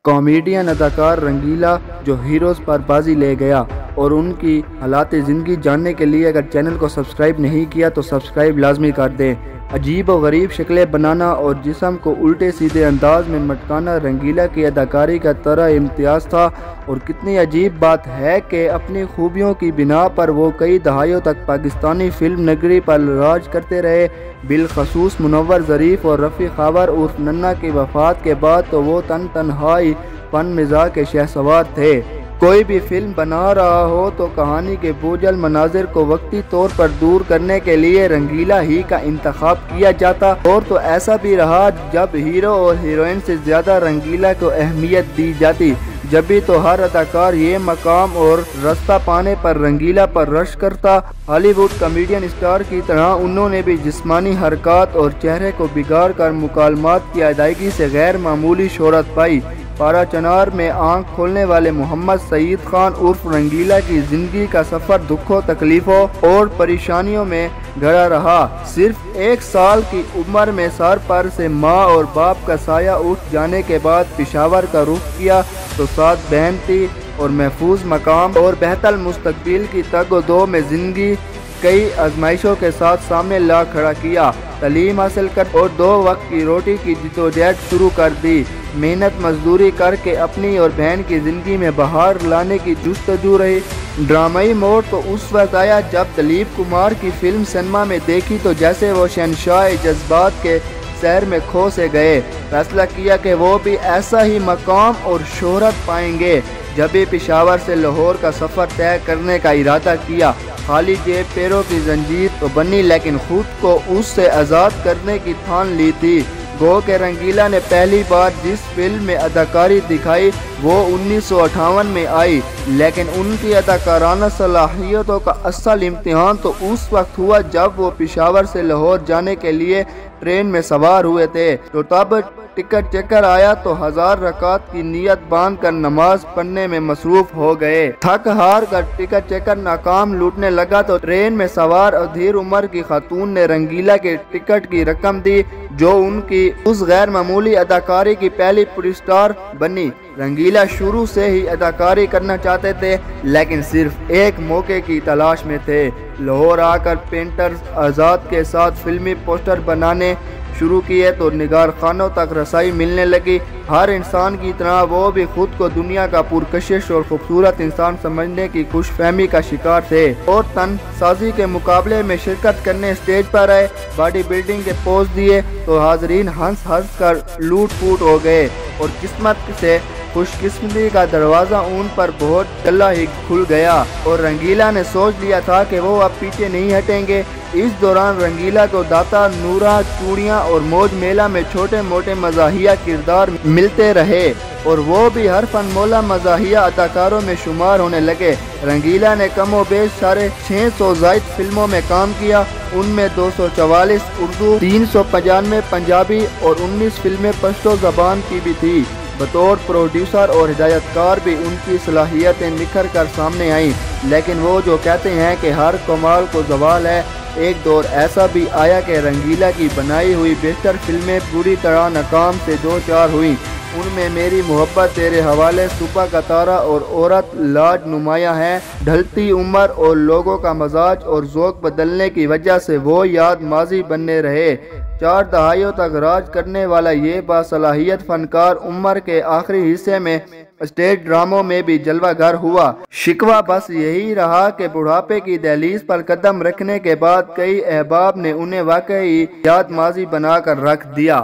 Comedian اداکار رنگیلا جو heroes پر بازی لے گیا اور ان کی حالات زندگی جاننے کے لیے اگر چینل کو سبسکرائب نہیں کیا تو سبسکرائب لازمی کر دیں۔ عجیب و غریب شکلیں بنانا اور جسم کو الٹے سیدھے انداز میں مٹکانا رنگیلا کی اداکاری کا طرح امتیاز تھا، اور کتنی عجیب بات ہے کہ اپنی خوبیوں کی بنا پر وہ کئی دہائیوں تک پاکستانی فلم نگری پر راج کرتے رہے۔ بالخصوص منور ظریف اور رفیع خاور عرف ننھا کی وفات کے بعد تو وہ تنہائی فن مزاح کے شہسوار تھے۔ کوئی بھی فلم بنا رہا ہو تو کہانی کے بوجھل مناظر کو وقتی طور پر دور کرنے کے لیے رنگیلا ہی کا انتخاب کیا جاتا، اور تو ایسا بھی رہا جب ہیرو اور ہیروئن سے زیادہ رنگیلا کو اہمیت دی جاتی، جبھی تو ہر اداکار یہ مقام اور راستہ پانے پر رنگیلا پر رش کرتا۔ ہالی ووڈ کامیڈین اسٹار کی طرح انہوں نے بھی جسمانی حرکات اور چہرے کو بگاڑ کر مکالمات کی ادائیگی سے غیر معمولی شہرت پائی۔ پارا چنار میں آنکھ کھولنے والے محمد سعید خان عرف رنگیلا کی زندگی کا سفر دکھوں، تکلیفوں اور پریشانیوں میں گھرا رہا۔ صرف 1 سال کی عمر میں سر پر سے ماں اور باپ کا سایہ اٹھ جانے کے بعد پشاور کا رخ کیا تو 7 بہن تھی اور محفوظ مقام اور بہتر مستقبل کی تگ و دو میں زندگی کئی آزمائشوں کے ساتھ سامنے لا کھڑا کیا۔ تعلیم حاصل کر اور 2 وقت کی روٹی کی جدوجہد شروع کر دی۔ محنت مزدوری کر کے اپنی اور بہن کی زندگی میں بہار لانے کی جستجو رہی۔ ڈرامائی موڑ تو اس وقت آیا جب دلیپ کمار کی فلم سنیما میں دیکھی تو جیسے وہ شہنشاہ جذبات کے سیر میں کھو سے گئے۔ فیصلہ کیا کہ وہ بھی ایسا ہی مقام اور شہرت پائیں گے۔ جبھی پشاور سے لاہور کا سفر طے کرنے کا ارادہ کیا، خالی جیب پیروں کی زنجیر تو بنی لیکن خود کو اس سے آزاد کرنے کی ٹھان لی تھی۔ گو کہ رنگیلا نے پہلی بار جس فلم میں اداکاری دکھائی وہ 1958 میں آئی، لیکن ان کی اداکارانہ صلاحیتوں کا اصل امتحان تو اس وقت ہوا جب وہ پشاور سے لاہور جانے کے لیے ٹرین میں سوار ہوئے تھے، تو تب ٹکٹ چیکر آیا تو 1000 رکعت کی نیت باندھ کر نماز پڑھنے میں مصروف ہو گئے۔ تھک ہار کر ٹکٹ چیکر ناکام لوٹنے لگا تو ٹرین میں سوار ادھیر عمر کی خاتون نے رنگیلا کے ٹکٹ کی رقم دی، جو ان کی اس غیر معمولی اداکاری کی پہلی پری اسٹار بنی۔ رنگیلا شروع سے ہی اداکاری کرنا چاہتے تھے، لیکن صرف ایک موقع کی تلاش میں تھے۔ لاہور آ کر پینٹرز آزاد کے ساتھ فلمی پوسٹر بنانے شروع کیے تو نگار خانوں تک رسائی ملنے لگی۔ ہر انسان کی طرح وہ بھی خود کو دنیا کا پرکشش اور خوبصورت انسان سمجھنے کی خوش فہمی کا شکار تھے، اور تن سازی کے مقابلے میں شرکت کرنے اسٹیج پر آئے، باڈی بلڈنگ کے پوز دیے تو حاضرین ہنس ہنس کر لوٹ پوٹ ہو گئے، اور قسمت سے خوش قسمتی کا دروازہ ان پر بہت جلد ہی کھل گیا، اور رنگیلا نے سوچ لیا تھا کہ وہ اب پیچھے نہیں ہٹیں گے۔ اس دوران رنگیلا کو داتا، نورا، چوڑیاں اور موج میلہ میں چھوٹے موٹے مزاحیہ کردار ملتے رہے، اور وہ بھی ہر فن مولا مزاحیہ اداکاروں میں شمار ہونے لگے۔ رنگیلا نے کم و بیش 650 زائد فلموں میں کام کیا، ان میں 244 اردو، 395 پنجابی اور 19 فلمیں پشتو زبان کی بھی تھی۔ بطور پروڈیوسر اور ہدایت کار بھی ان کی صلاحیتیں نکھر کر سامنے آئیں، لیکن وہ جو کہتے ہیں کہ ہر کمال کو زوال ہے، ایک دور ایسا بھی آیا کہ رنگیلا کی بنائی ہوئی بیشتر فلمیں بری طرح ناکام سے دوچار ہوئیں۔ ان میں میری محبت تیرے حوالے، صبح کا تارا اور عورت لاج نمایاں ہیں۔ ڈھلتی عمر اور لوگوں کا مزاج اور ذوق بدلنے کی وجہ سے وہ یاد ماضی بنے رہے۔ 4 دہائیوں تک راج کرنے والا یہ باصلاحیت فنکار عمر کے آخری حصے میں اسٹیج ڈراموں میں بھی جلوہ گر ہوا۔ شکوہ بس یہی رہا کہ بڑھاپے کی دہلیز پر قدم رکھنے کے بعد کئی احباب نے انہیں واقعی یاد ماضی بنا کر رکھ دیا۔